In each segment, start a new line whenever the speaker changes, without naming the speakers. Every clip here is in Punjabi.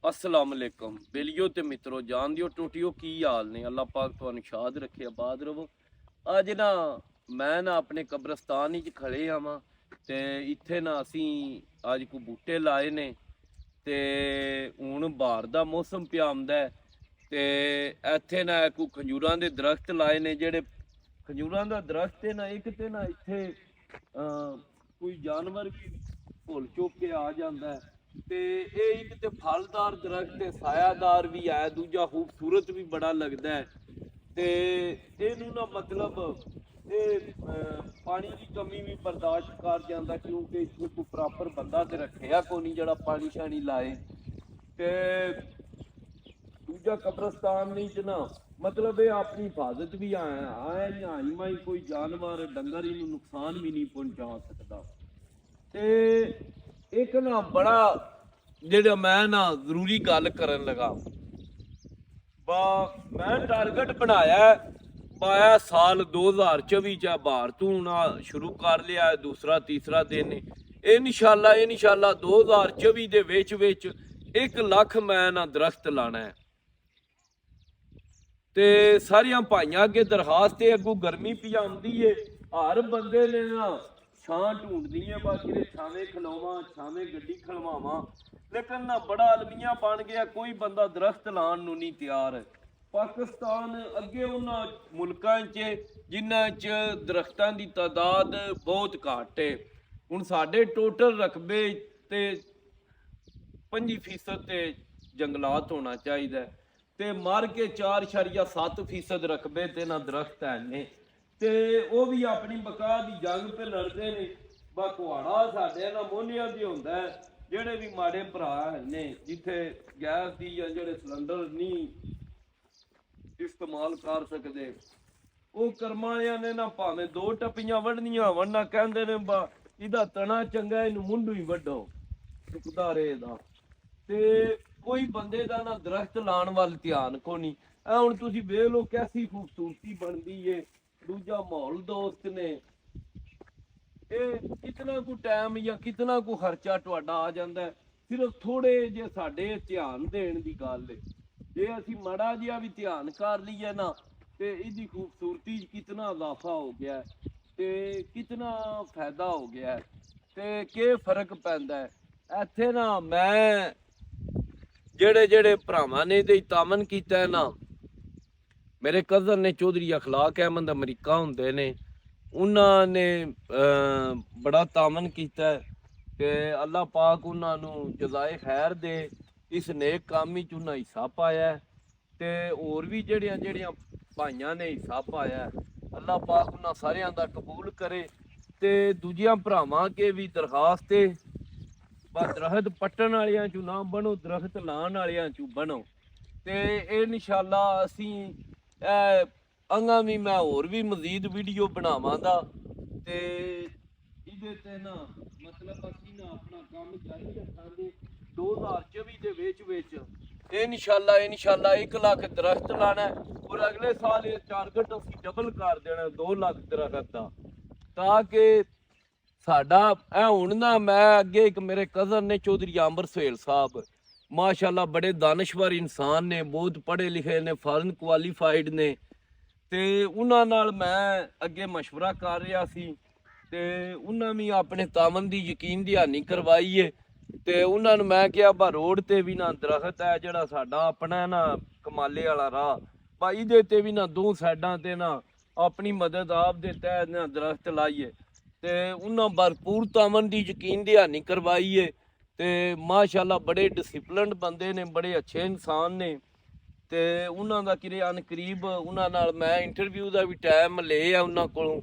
अस्सलाम वालेकुम बेलियो ते मित्रों जान दियो टूटियो की हाल ने अल्लाह पाक तुहानू शाद रखे आबाद रवो। अज ना मैं ना अपने कब्रस्तान च खड़े आवां ते इत्थे ना असी अज को बूटे लाए ने ते हुण बहार दा मौसम पिया आंदा है ते इत्थे ना को खजूरां दे दरख्त लाए ने जेहड़े खजूरां दा दरख्त है ना एक ते ना इत्थे कोई जानवर भी भुल चुक के आ जांदा है ਤੇ ਇਹ ਇੱਕ ਤੇ ਫਲਦਾਰ ਦਰਖਤ ਤੇ ਸਾਇਆਦਾਰ ਵੀ ਹੈ, ਦੂਜਾ ਖੂਬਸੂਰਤ ਵੀ ਬੜਾ ਲੱਗਦਾ ਹੈ ਤੇ ਇਹਨੂੰ ਨਾ ਮਤਲਬ ਇਹ ਪਾਣੀ ਦੀ ਕਮੀ ਵੀ ਬਰਦਾਸ਼ਤ ਕਰ ਜਾਂਦਾ ਕਿਉਂਕਿ ਇੱਥੇ ਕੋਈ ਪ੍ਰੋਪਰ ਬੰਦਾ ਤੇ ਰੱਖਿਆ ਕੋਈ ਨਹੀਂ ਜਿਹੜਾ ਪਾਣੀ ਸ਼ਾਣੀ ਲਾਏ। ਤੇ ਦੂਜਾ ਕਬਰਸਤਾਨ ਨਹੀਂ ਚ ਨਾ ਮਤਲਬ ਇਹ ਆਪਣੀ ਹਿਫਾਜ਼ਤ ਵੀ ਆਇਆ ਮਾਈ ਕੋਈ ਜਾਨਵਰ ਡੰਗਰ ਇਹਨੂੰ ਨੁਕਸਾਨ ਵੀ ਨਹੀਂ ਪਹੁੰਚਾ ਸਕਦਾ। ਤੇ एक ना बड़ा जेड़ा मैं ना जरूरी गल करन लगा मैं टारगेट बनाया पाया साल 2024 च बाहर तू ना शुरू कर लिया दूसरा तीसरा दिन इंशाल्लाह 2024 दे विच 1 लाख मैं ना दरख्त लाना है। ते सारियां भाइयां अगे दरखास्त है अगू गर्मी पी आंदी है हर बंदे ने ना छां ढूंढनी है बाकी छावे खलोवा छावे गड्डी खलवावा लेकिन ना बड़ा अलमिया बन गया कोई बंदा दरख्त लाने नूं नहीं तैयार। पाकिस्तान अगे उन्होंने मुल्कां च जिन्हां च दरख्तां दी तादाद बहुत घट है। हुण साडे टोटल रकबे ते 25% ते जंगलात होना चाहिए ते मर के 4.7% रकबे ते ना दरख्त है ने ते वो भी अपनी बका की जंग पे लड़ते ने। बकुआड़ा साडे ना मोहनिया दी हुंदा है जेड़े भी माड़े भरा ने जिथे गैस दी या जेड़े सिलेंडर नहीं इस्तेमाल कर सकते वो कर्मा ने ना भावें 2 टप्पियां वढ़नियां होवन ना कहंदे ने बा इहदा तना चंगा इहनूं मुंडू ही वड्डो सुकदा रहे दा। ते कोई बंदे दा ना दरख्त लाण वाल ध्यान कोनी। ऐ हुण तुसीं वेख लो कैसी खूबसूरती बनदी है दूजा माहौल दोस्त ने कितना को टाइम या कितना को खर्चा तुहाडा आ जाता है सिर्फ थोड़े जे साडे ध्यान देण दी गल है। जे असीं माड़ा जिहा भी ध्यान कर लईए ना ते इहदी खूबसूरती कितना इजाफा हो गया है ते कितना फायदा हो गया है ते के फर्क पैंदा है। इत्थे ना मैं जेड़े जेड़े भरावां ने ते तामन कीता है ना मेरे कज़न ने चौधरी अखलाक अहमद अमरीका होंदे ने उन्होंने बड़ा तामन किया कि अल्लाह पाक उन्होंने जज़ाए खैर दे इस नेक काम च उन्हें हिस्सा पाया ते होर भी जड़ियां जड़ियां भाइयां ने हिस्सा पाया अल्लाह पाक उन्होंने सारियां दा कबूल करे। ते दूजियां भरावां के भी दरखास्त है दरख्त पट्टन वालियां चू ना बनो दरख्त लाण वालियां चू बनो ते इंशाअल्लाह असीं अंगा भी मैं होर भी मजीद वीडियो बनावांगा ते इहदे ते ना मतलब असीं ना अपना काम जारी रखांगे 2024 दे विच इंशाअल्लाह 1 लाख दरख्त लाना है और अगले साल ये टारगेट असीं डबल कर देना 2 लाख दरख्त दा ताकि साडा हुण ना मैं अगे एक मेरे कज़न ने चौधरी आंबर सोहेल साहब माशाअल्लाह बड़े दानश्वर इंसान ने बहुत पढ़े लिखे ने फॉरन क्वालीफाइड ने ते उन्हां नाल मैं अगे मशवरा कर रहा सी ते उन्हां भी अपने तामन दी यकीन दहानी करवाई है ते उन्हां नूं मैं कहा बा रोड ते भी ना दरख्त है जिहड़ा साडा अपना ना कमाले वाला राह बा इहदे ते भी ना 2 साइडां ते ना अपनी मदद आप दे तहत ना दरख्त लाइए ते उन्हां भरपूर तामन दी यकीन दहानी करवाई है ते माशाअल्लाह बड़े डिसिपलिनड बंदे ने बड़े अच्छे इंसान ने ते उन्हां दा किरे अनकरीब उन्हां नाल मैं इंटरव्यू दा भी टाइम लिया उन्हां कोलों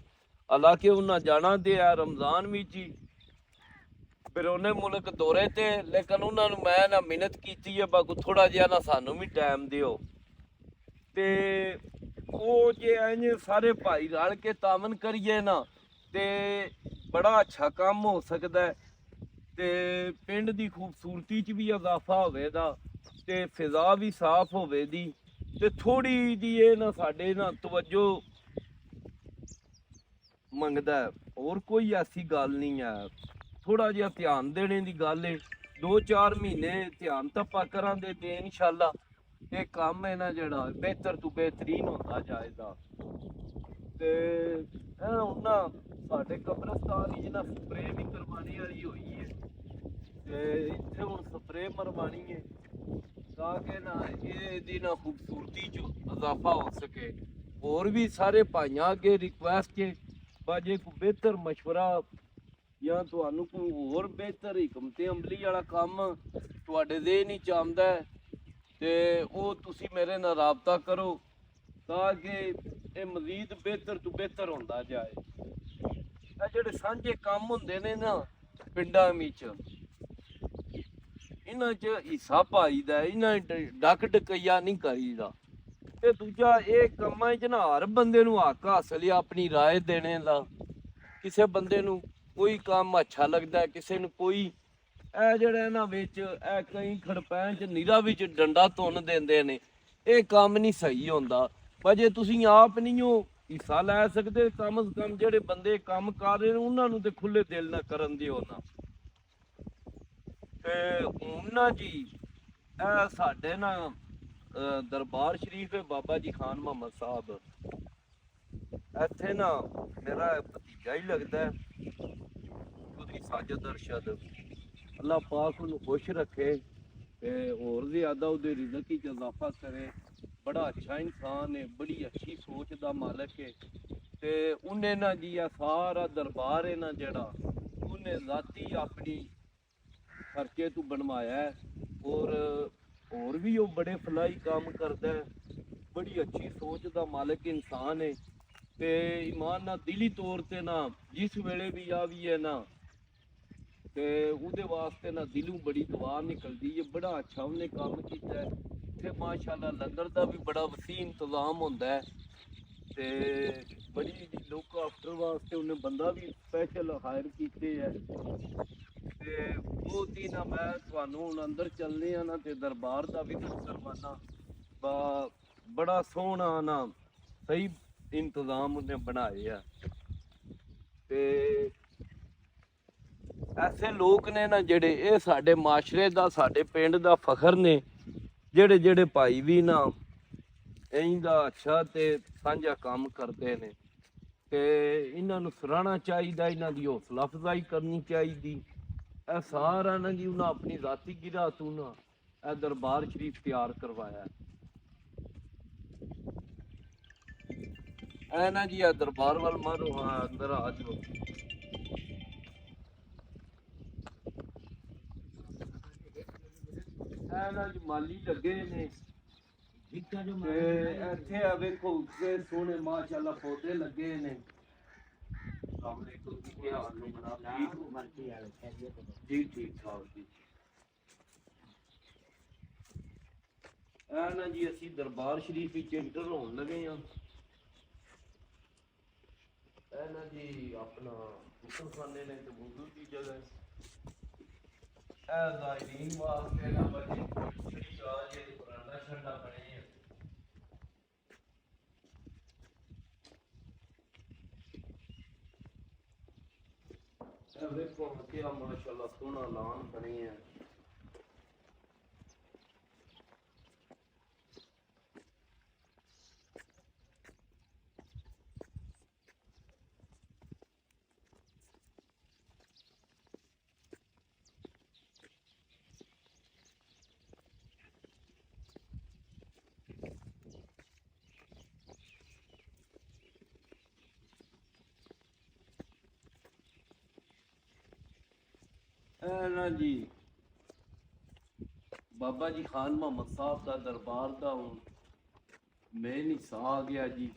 हालांकि उन्हां जाना ते है रमज़ान विच ही बिरोने मुल्क दौरे ते लेकिन उन्हां नूं मैं ना मिन्नत कीती है बाकू थोड़ा जिहा ना सानू भी टाइम दिओ ते ओ जे इंज सारे भाई रल के तामन करिए ना ते बड़ा अच्छा काम हो सकदा है ते पिंड दी खूबसूरती च भी इजाफा होवेगा ते फिजा भी साफ होवेगी ते थोड़ी जी ना साडे ना तवज्जो मंगदा है और कोई ऐसी गल नहीं है थोड़ा जिहा ध्यान देने की गल है 2-4 ਮਹੀਨੇ ਧਿਆਨ ਧੱਪਾ ਕਰਾਂਗੇ ਤੇ ਇਨਸ਼ਾਅੱਲਾ ਇਹ ਕੰਮ ਹੈ ਨਾ ਜਿਹੜਾ ਬਿਹਤਰ ਤੋਂ ਬਿਹਤਰੀਨ ਹੁੰਦਾ ਜਾਏਗਾ। ਤੇ ਇਹ ਹੁਣ ਨਾ ਸਾਡੇ ਕਬਰਸਤਾਨ ਵਿੱਚ ਨਾ ਸਪਰੇ ਵੀ ਕਰਵਾਉਣੀ ਵਾਲੀ ਹੋਈ ਹੈ ਤੇ ਇੱਥੇ ਹੁਣ ਸਪਰੇ ਮਰਵਾਣੀ ਹੈ ਤਾਂ ਕਿ ਨਾ ਇਹਦੀ ਨਾ ਖੂਬਸੂਰਤੀ 'ਚ ਇਜ਼ਾਫਾ ਹੋ ਸਕੇ। ਹੋਰ ਵੀ ਸਾਰੇ ਭਾਈਆਂ ਅੱਗੇ ਰਿਕੁਐਸਟ ਹੈ ਜੇ ਕੋਈ ਬਿਹਤਰ ਮਸ਼ਵਰਾ ਜਾਂ ਤੁਹਾਨੂੰ ਕੋਈ ਹੋਰ ਬਿਹਤਰ ਹਕਮਤ ਅਮਲੀ ਵਾਲਾ ਕੰਮ ਤੁਹਾਡੇ ਜ਼ਿਹਨ ਵਿੱਚ ਆਉਂਦਾ ਹੈ ਤੇ ਉਹ ਤੁਸੀਂ ਮੇਰੇ ਨਾਲ ਰਾਬਤਾ ਕਰੋ ਤਾਂ ਕਿ ਇਹ ਮਜ਼ੀਦ ਬਿਹਤਰ ਤੋਂ ਬਿਹਤਰ ਹੁੰਦਾ ਜਾਏ। ਇਹ ਜਿਹੜੇ ਸਾਂਝੇ ਕੰਮ ਹੁੰਦੇ ਨੇ ਨਾ ਪਿੰਡਾਂ ਵਿੱਚ, ਇਹਨਾਂ 'ਚ ਹਿੱਸਾ ਪਾਈਦਾ, ਇਹਨਾਂ ਡੱਕ ਡਕਈਆ ਨਹੀਂ ਕਰੀਦਾ। ਤੇ ਦੂਜਾ ਇਹ ਕੰਮਾਂ 'ਚ ਨਾ ਹਰ ਬੰਦੇ ਨੂੰ ਹੱਕ ਹਾਸਲ ਆ ਆਪਣੀ ਰਾਏ ਦੇਣੇ ਦਾ। ਕਿਸੇ ਬੰਦੇ ਨੂੰ ਕੋਈ ਕੰਮ ਅੱਛਾ ਲੱਗਦਾ, ਕਿਸੇ ਨੂੰ ਕੋਈ। ਇਹ ਜਿਹੜਾ ਇਹਨਾਂ ਵਿੱਚ ਇਹ ਕਈ ਖੜਪੈਂ 'ਚ ਨੀਰਾ ਵਿੱਚ ਡੰਡਾ ਤੁੰਨ ਦਿੰਦੇ ਨੇ, ਇਹ ਕੰਮ ਨਹੀਂ ਸਹੀ ਹੁੰਦਾ। ਪਰ ਜੇ ਤੁਸੀਂ ਆਪ ਨਹੀਂ ਹੋ ਹਿੱਸਾ ਲੈ ਸਕਦੇ, ਕਮ ਸੇ ਕਮ ਜਿਹੜੇ ਬੰਦੇ ਕੰਮ ਕਰ ਰਹੇ ਨੇ ਉਹਨਾਂ ਨੂੰ ਤੇ ਖੁੱਲੇ ਦਿਲ ਨਾਲ ਕਰਨ ਦਿਓ ਨਾ। ਤੇ ਹੁਣ ਨਾ ਜੀ ਇਹ ਸਾਡੇ ਨਾ ਦਰਬਾਰ ਸ਼ਰੀਫ ਹੈ ਬਾਬਾ ਜੀ ਖਾਨ ਮੁਹੰਮਦ ਸਾਹਿਬ, ਇੱਥੇ ਨਾ ਮੇਰਾ ਭਤੀਜਾ ਹੀ ਲੱਗਦਾ ਹੈ ਚੌਧਰੀ ਸਾਜਦ ਅਰਸ਼ਦ, ਅੱਲਾਹ ਪਾਕ ਉਹਨੂੰ ਖੁਸ਼ ਰੱਖੇ ਤੇ ਹੋਰ ਜ਼ਿਆਦਾ ਉਹਦੇ ਰਿਜ਼ਕ ਵਿੱਚ ਇਜ਼ਾਫਾ ਕਰੇ। ਬੜਾ ਅੱਛਾ ਇਨਸਾਨ ਹੈ, ਬੜੀ ਅੱਛੀ ਸੋਚ ਦਾ ਮਾਲਕ ਹੈ। ਤੇ ਉਹਨੇ ਨਾ ਜੀ ਆ ਸਾਰਾ ਦਰਬਾਰ ਹੈ ਨਾ ਜਿਹੜਾ ਉਹਨੇ ਜ਼ਾਤੀ ਆਪਣੀ ਖਰਚੇ ਤੋਂ ਬਣਵਾਇਆ ਹੈ। ਔਰ ਹੋਰ ਵੀ ਉਹ ਬੜੇ ਫਲਾਈ ਕੰਮ ਕਰਦਾ ਹੈ, ਬੜੀ ਅੱਛੀ ਸੋਚ ਦਾ ਮਾਲਕ ਇਨਸਾਨ ਹੈ। ਤੇ ਇਮਾਨ ਨਾਲ ਦਿਲੀ ਤੌਰ ਤੇ ਨਾ ਜਿਸ ਵੇਲੇ ਵੀ ਆ ਵੀ ਹੈ ਨਾ ਤੇ ਉਹਦੇ ਵਾਸਤੇ ਨਾ ਦਿਲੋਂ ਬੜੀ ਦੁਆ ਨਿਕਲਦੀ ਹੈ। ਬੜਾ ਅੱਛਾ ਉਹਨੇ ਕੰਮ ਕੀਤਾ ਹੈ। ਇੱਥੇ ਮਾਸ਼ਾਅੱਲਾ ਲੰਗਰ ਦਾ ਵੀ ਬੜਾ ਵਸੀ ਇੰਤਜ਼ਾਮ ਹੁੰਦਾ ਹੈ ਤੇ ਬੜੀ ਲੋਕ ਆਫਟਰ ਵਾਸਤੇ ਉਹਨੇ ਬੰਦਾ ਵੀ ਸਪੈਸ਼ਲ ਹਾਇਰ ਕੀਤੇ ਹੈ। ਤੇ ਬਹੁਤ ਹੀ ਨਾ ਮੈਂ ਤੁਹਾਨੂੰ ਹੁਣ ਅੰਦਰ ਚੱਲਦੇ ਆ ਨਾ ਤੇ ਦਰਬਾਰ ਦਾ ਵੀ ਕਰਵਾਨਾ ਬੜਾ ਸੋਹਣਾ ਨਾ ਸਹੀ ਇੰਤਜ਼ਾਮ ਉਹਨੇ ਬਣਾਏ ਆ। ਤੇ ਐਸੇ ਲੋਕ ਨੇ ਨਾ ਜਿਹੜੇ ਇਹ ਸਾਡੇ ਮਾਸ਼ਰੇ ਦਾ ਸਾਡੇ ਪਿੰਡ ਦਾ ਫਖਰ ਨੇ, ਜਿਹੜੇ ਜਿਹੜੇ ਭਾਈ ਵੀ ਨਾ ਇਹਦਾ ਅੱਛਾ ਤੇ ਸਾਂਝਾ ਕੰਮ ਕਰਦੇ ਨੇ ਤੇ ਇਹਨਾਂ ਨੂੰ ਸਰਾਹਣਾ ਚਾਹੀਦਾ, ਇਹਨਾਂ ਦੀ ਹੌਸਲਾ ਅਫਜ਼ਾਈ ਕਰਨੀ ਚਾਹੀਦੀ। ਇਹ ਸਾਰਾ ਨਾ ਜੀ ਉਹਨਾਂ ਆਪਣੀ ਜ਼ਾਤੀ ਗਿਰਾ ਤੋਂ ਨਾ ਇਹ ਦਰਬਾਰ ਸ਼ਰੀਫ ਤਿਆਰ ਕਰਵਾਇਆ। ਐ ਨਾ ਜੀ ਆ ਦਰਬਾਰ ਵੱਲ ਮਾਰੋ, ਹਾਂ ਅੰਦਰ ਆ ਜਾਓ। ਐ ਨਾ ਜੀ ਮਾਲੀ ਲੱਗੇ ਨੇ ਤੇ ਇੱਥੇ ਆ ਵੇਖੋ ਕਿ ਸੋਹਣੇ ਮਾਸ਼ਾਅੱਲਾ ਪੌਦੇ ਲੱਗੇ ਨੇ। ਜੀ ਠੀਕ ਠਾਕ ਜੀ। ਇਹ ਨਾ ਜੀ ਅਸੀਂ ਦਰਬਾਰ ਸ਼ਰੀਫ ਵਿੱਚ ਐਂਟਰ ਹੋਣ ਲੱਗੇ ਹਾਂ। ਇਹ ਨਾ ਜੀ ਆਪਣਾ ਗੁਸਲਖਾਨੇ ਨੇ ਤੇ ਵੁਜ਼ੂ ਦੀ ਜਗ੍ਹਾ। ਇਹ ਜ਼ਾਇਰੀਨ ਵਾਸਤੇ ਨਾ ਬੜੀ ਪੁਰਾਣਾ ਛੱਡਾ ਬਣੇ ਆ। ਇਹ ਵੇਖੋ ਕਿਆ ਮਾਸ਼ਾਅੱਲਾ ਸੋਹਣਾ ਲਾਨ ਬਣੇ ਆ। ਨਾ ਜੀ ਬਾਬਾ ਜੀ ਖਾਨ ਮੁਹੰਮਦ ਸਾਹਿਬ ਦਾ ਦਰਬਾਰ ਦਾ ਹੁਣ ਮੇਨ ਹਿੱਸਾ ਆ ਗਿਆ ਜੀ।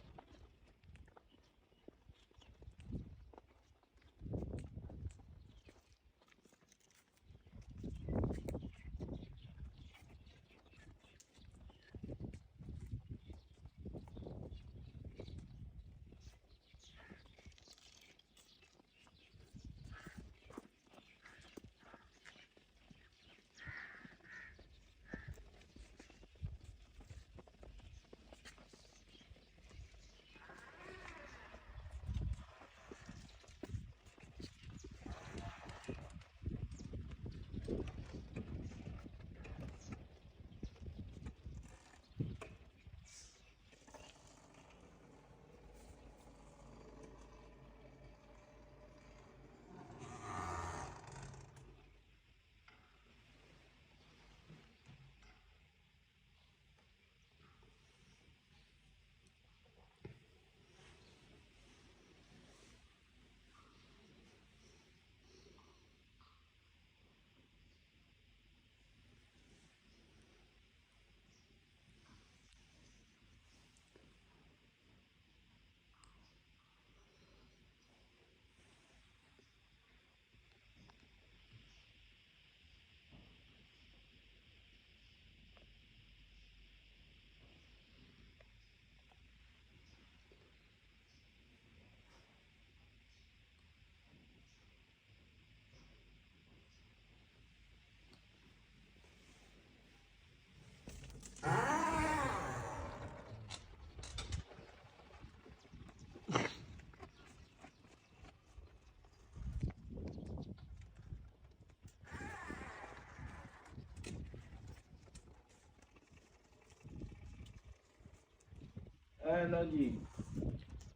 ਇਹ ਨਾ ਜੀ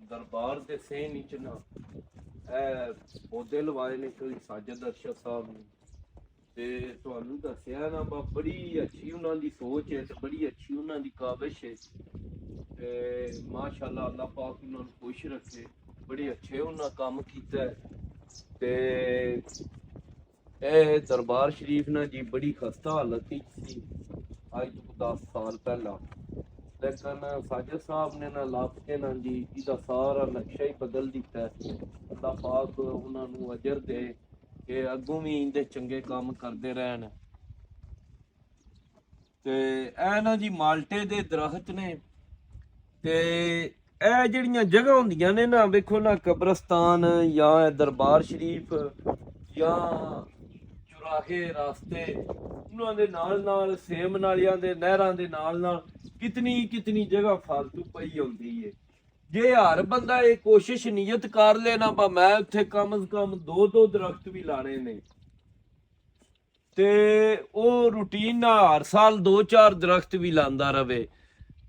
ਦਰਬਾਰ ਦੇ ਸੇ ਨੀਚ ਨਾ ਇਹ ਪੌਦੇ ਲਵਾਏ ਨੇ ਕੋਈ ਸਾਜਦ ਅਰਸ਼ਦ ਸਾਹਿਬ ਨੇ ਤੇ ਤੁਹਾਨੂੰ ਦੱਸਿਆ ਨਾ ਬੜੀ ਅੱਛੀ ਉਹਨਾਂ ਦੀ ਸੋਚ ਹੈ ਤੇ ਬੜੀ ਅੱਛੀ ਉਹਨਾਂ ਦੀ ਕਾਬਿਸ਼ ਹੈ ਤੇ ਮਾਸ਼ਾਅੱਲਾ ਅੱਲਾਹ ਪਾਕ ਉਹਨਾਂ ਨੂੰ ਖੁਸ਼ ਰੱਖੇ ਬੜੇ ਅੱਛੇ ਉਹਨਾਂ ਕੰਮ ਕੀਤਾ ਹੈ ਤੇ ਇਹ ਦਰਬਾਰ ਸ਼ਰੀਫ ਨਾ ਜੀ ਬੜੀ ਖਸਤਾ ਹਾਲਤ ਵਿੱਚ ਸੀ ਅੱਜ ਤੋਂ 10 ਸਾਲ ਪਹਿਲਾਂ ਲੇਕਿਨ ਸਾਜਦ ਸਾਹਿਬ ਨੇ ਨਾ ਲੱਭ ਕੇ ਨਾ ਜੀ ਇਹਦਾ ਸਾਰਾ ਨਕਸ਼ਾ ਹੀ ਬਦਲ ਦਿੱਤਾ ਹੈ ਅੱਲਾਹ ਪਾਕ ਉਹਨਾਂ ਨੂੰ ਅਜਰ ਦੇ ਕਿ ਅੱਗੋਂ ਵੀ ਇਹਦੇ ਚੰਗੇ ਕੰਮ ਕਰਦੇ ਰਹਿਣ ਤੇ ਇਹ ਨਾ ਜੀ ਮਾਲਟੇ ਦੇ ਦਰਖਤ ਨੇ ਤੇ ਇਹ ਜਿਹੜੀਆਂ ਜਗ੍ਹਾ ਹੁੰਦੀਆਂ ਨੇ ਨਾ ਵੇਖੋ ਨਾ ਕਬਰਸਤਾਨ ਜਾਂ ਦਰਬਾਰ ਸ਼ਰੀਫ ਜਾਂ ਚੁਰਾਹੇ ਰਾਸਤੇ ਉਹਨਾਂ ਦੇ ਨਾਲ ਸੇਮ ਨਾਲਿਆਂ ਦੇ ਨਹਿਰਾਂ ਦੇ ਨਾਲ ਕਿਤਨੀ ਜਗ੍ਹਾ ਫਾਲਤੂ ਪਈ ਹੁੰਦੀ ਏ ਜੇ ਹਰ ਬੰਦਾ ਇਹ ਕੋਸ਼ਿਸ਼ ਨੀਅਤ ਕਰ ਲੈਣਾ ਮੈਂ ਉੱਥੇ ਕਮ ਸੇ ਕਮ 2 ਦਰਖਤ ਵੀ ਲਾਣੇ ਨੇ ਤੇ ਉਹ ਰੂਟੀਨ ਨਾਲ ਹਰ ਸਾਲ 2-4 ਦਰਖਤ ਵੀ ਲਾਂਦਾ ਰਵੇ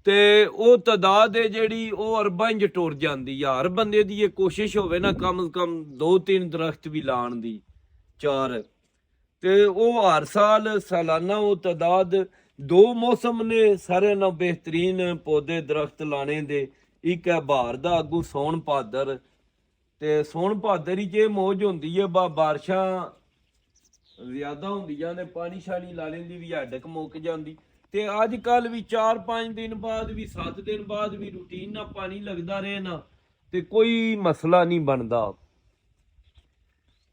ਤੇ ਉਹ ਤਾਦਾਦ ਹੈ ਜਿਹੜੀ ਉਹ ਅਰਬਾਂ ਚ ਟੁਰ ਜਾਂਦੀ ਆ ਹਰ ਬੰਦੇ ਦੀ ਇਹ ਕੋਸ਼ਿਸ਼ ਹੋਵੇ ਨਾ ਕਮ ਸੇ ਕਮ 2-3 ਦਰਖਤ ਵੀ ਲਾਣ ਦੀ 4 ਤੇ ਉਹ ਹਰ ਸਾਲ ਸਾਲਾਨਾ ਉਹ ਤਾਦਾਦ 2 ਮੌਸਮ ਨੇ ਸਾਰੇ ਨਾਲ ਬਿਹਤਰੀਨ ਪੌਦੇ ਦਰਖਤ ਲਾਣੇ ਦੇ ਇੱਕ ਹੈ ਬਹਾਰ ਦਾ ਅੱਗੂ ਸੌਣ ਭਾਦਰ ਤੇ ਸੌਣ ਭਾਦਰ ਹੀ ਜੇ ਮੌਜ ਹੁੰਦੀ ਹੈ ਬਾਰਿਸ਼ਾਂ ਜ਼ਿਆਦਾ ਹੁੰਦੀਆਂ ਨੇ ਪਾਣੀ ਸ਼ਾਣੀ ਲਾ ਲੈਂਦੀ ਵੀ ਹੱਡਕ ਮੁੱਕ ਜਾਂਦੀ ਤੇ ਅੱਜ ਕੱਲ ਵੀ 4-5 ਦਿਨ ਬਾਅਦ ਵੀ 7 ਦਿਨ ਬਾਅਦ ਵੀ ਰੂਟੀਨ ਨਾਲ ਪਾਣੀ ਲੱਗਦਾ ਰਹੇ ਨਾ ਤੇ ਕੋਈ ਮਸਲਾ ਨਹੀਂ ਬਣਦਾ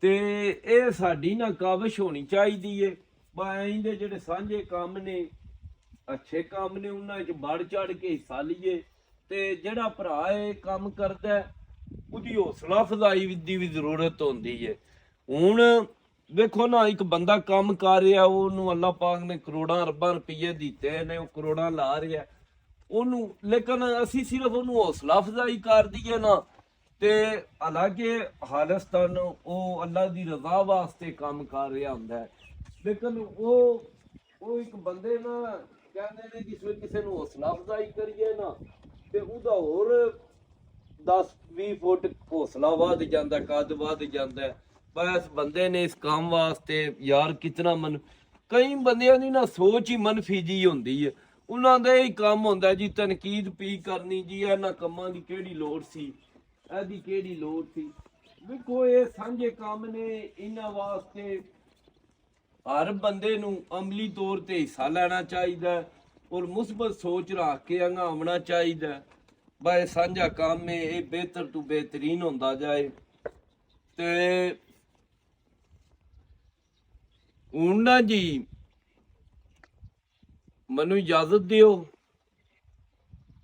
ਤੇ ਇਹ ਸਾਡੀ ਨਾ ਕਾਬਿਸ਼ ਹੋਣੀ ਚਾਹੀਦੀ ਏ ਇਹਦੇ ਜਿਹੜੇ ਸਾਂਝੇ ਕੰਮ ਨੇ ਅੱਛੇ ਕੰਮ ਨੇ ਉਹਨਾਂ 'ਚ ਵੜ ਚੜ ਕੇ ਹਿੱਸਾ ਲਈਏ ਤੇ ਜਿਹੜਾ ਭਰਾ ਇਹ ਕੰਮ ਕਰਦਾ ਉਹਦੀ ਹੌਸਲਾ ਅਫਜ਼ਾਈ ਦੀ ਵੀ ਜ਼ਰੂਰਤ ਹੁੰਦੀ ਹੈ ਹੁਣ ਵੇਖੋ ਨਾ ਇੱਕ ਬੰਦਾ ਕੰਮ ਕਰ ਰਿਹਾ ਉਹਨੂੰ ਅੱਲਾਹ ਪਾਕ ਨੇ ਕਰੋੜਾਂ ਅਰਬਾਂ ਰੁਪਏ ਦਿੱਤੇ ਨੇ ਉਹ ਕਰੋੜਾਂ ਲਾ ਰਿਹਾ ਉਹਨੂੰ ਲੇਕਿਨ ਅਸੀਂ ਸਿਰਫ ਉਹਨੂੰ ਹੌਸਲਾ ਅਫਜ਼ਾਈ ਕਰ ਦਈਏ ਨਾ ਤੇ ਹਾਲਾਂਕਿ ਹਾਲਸਤਾਨ ਉਹ ਅੱਲਾਹ ਦੀ ਰਜ਼ਾ ਵਾਸਤੇ ਕੰਮ ਕਰ ਰਿਹਾ ਹੁੰਦਾ ਹੈ ਲੇਕਿਨ ਉਹ ਇੱਕ ਬੰਦੇ ਨਾ ਕਹਿੰਦੇ ਨੇ ਜਿਸ ਵੇਲੇ ਕਿਸੇ ਨੂੰ ਹੌਸਲਾ ਅਫਜ਼ਾਈ ਕਰੀਏ ਨਾ ਤੇ ਉਹਦਾ ਹੋਰ 10-20 ਫੁੱਟ ਹੌਸਲਾ ਵੱਧ ਜਾਂਦਾ ਕੱਦ ਵੱਧ ਜਾਂਦਾ ਬਸ ਬੰਦੇ ਨੇ ਇਸ ਕੰਮ ਵਾਸਤੇ ਯਾਰ ਕਿਤਨਾ ਕਈ ਬੰਦਿਆਂ ਦੀ ਨਾ ਸੋਚ ਹੀ ਮਨਫੀ ਜੀ ਹੁੰਦੀ ਹੈ ਉਹਨਾਂ ਦਾ ਇਹ ਕੰਮ ਹੁੰਦਾ ਜੀ ਤਨਕੀਦ ਪੀ ਕਰਨੀ ਜੀ ਇਹਨਾਂ ਕੰਮਾਂ ਦੀ ਕਿਹੜੀ ਲੋੜ ਸੀ ਇਹਦੀ ਕਿਹੜੀ ਲੋੜ ਸੀ ਵੇਖੋ ਇਹ ਸਾਂਝੇ ਕੰਮ ਨੇ ਇਹਨਾਂ ਵਾਸਤੇ ਹਰ ਬੰਦੇ ਨੂੰ ਅਮਲੀ ਤੌਰ ਤੇ ਹਿੱਸਾ ਲੈਣਾ ਚਾਹੀਦਾ ਔਰ ਮੁਸਬਤ ਸੋਚ ਰੱਖ ਕੇ ਆਉਣਾ ਚਾਹੀਦਾ ਬਈ ਸਾਂਝਾ ਕੰਮ ਹੈ ਇਹ ਬਿਹਤਰ ਤੋਂ ਬਿਹਤਰੀਨ ਹੁੰਦਾ ਜਾਏ ਤੇ ਹੁਣ ਨਾ ਜੀ ਮੈਨੂੰ ਇਜਾਜ਼ਤ ਦਿਓ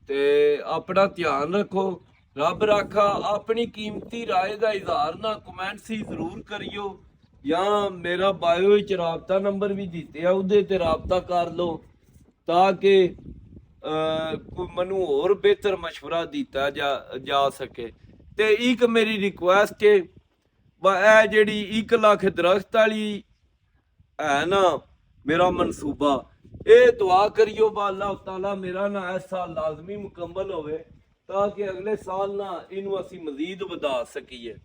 ਤੇ ਆਪਣਾ ਧਿਆਨ ਰੱਖੋ ਰੱਬ ਰਾਖਾ ਆਪਣੀ ਕੀਮਤੀ ਰਾਏ ਦਾ ਇਜ਼ਹਾਰ ਨਾ ਕਮੈਂਟ ਹੀ ਜ਼ਰੂਰ ਕਰਿਓ ਜਾਂ ਮੇਰਾ ਬਾਇਓ ਵਿੱਚ ਰਾਬਤਾ ਨੰਬਰ ਵੀ ਦਿੱਤੇ ਆ ਉਹਦੇ ਤੇ ਰਾਬਤਾ ਕਰ ਲਓ ਤਾਂ ਕਿ ਮੈਨੂੰ ਹੋਰ ਬਿਹਤਰ ਮਸ਼ਵਰਾ ਦਿੱਤਾ ਜਾ ਸਕੇ ਤੇ ਇੱਕ ਮੇਰੀ ਰਿਕੁਐਸਟ ਹੈ ਇਹ ਜਿਹੜੀ 1 ਲੱਖ ਦਰਖਤ ਵਾਲੀ ਹੈ ਨਾ ਮੇਰਾ ਮਨਸੂਬਾ ਇਹ ਦੁਆ ਕਰਿਓ ਅੱਲਾਹ ਤਾਲਾ ਮੇਰਾ ਨਾ ਇਸ ਸਾਲ ਲਾਜ਼ਮੀ ਮੁਕੰਮਲ ਹੋਵੇ ਤਾਂ ਕਿ ਅਗਲੇ ਸਾਲ ਨਾ ਇਹਨੂੰ ਅਸੀਂ ਮਜ਼ੀਦ ਵਧਾ ਸਕੀਏ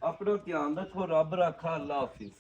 ਆਪਣਾ ਧਿਆਨ ਰੱਖੋ ਰੱਬ ਰਾਖਾ ਅੱਲਾਹ ਹਾਫਿਜ਼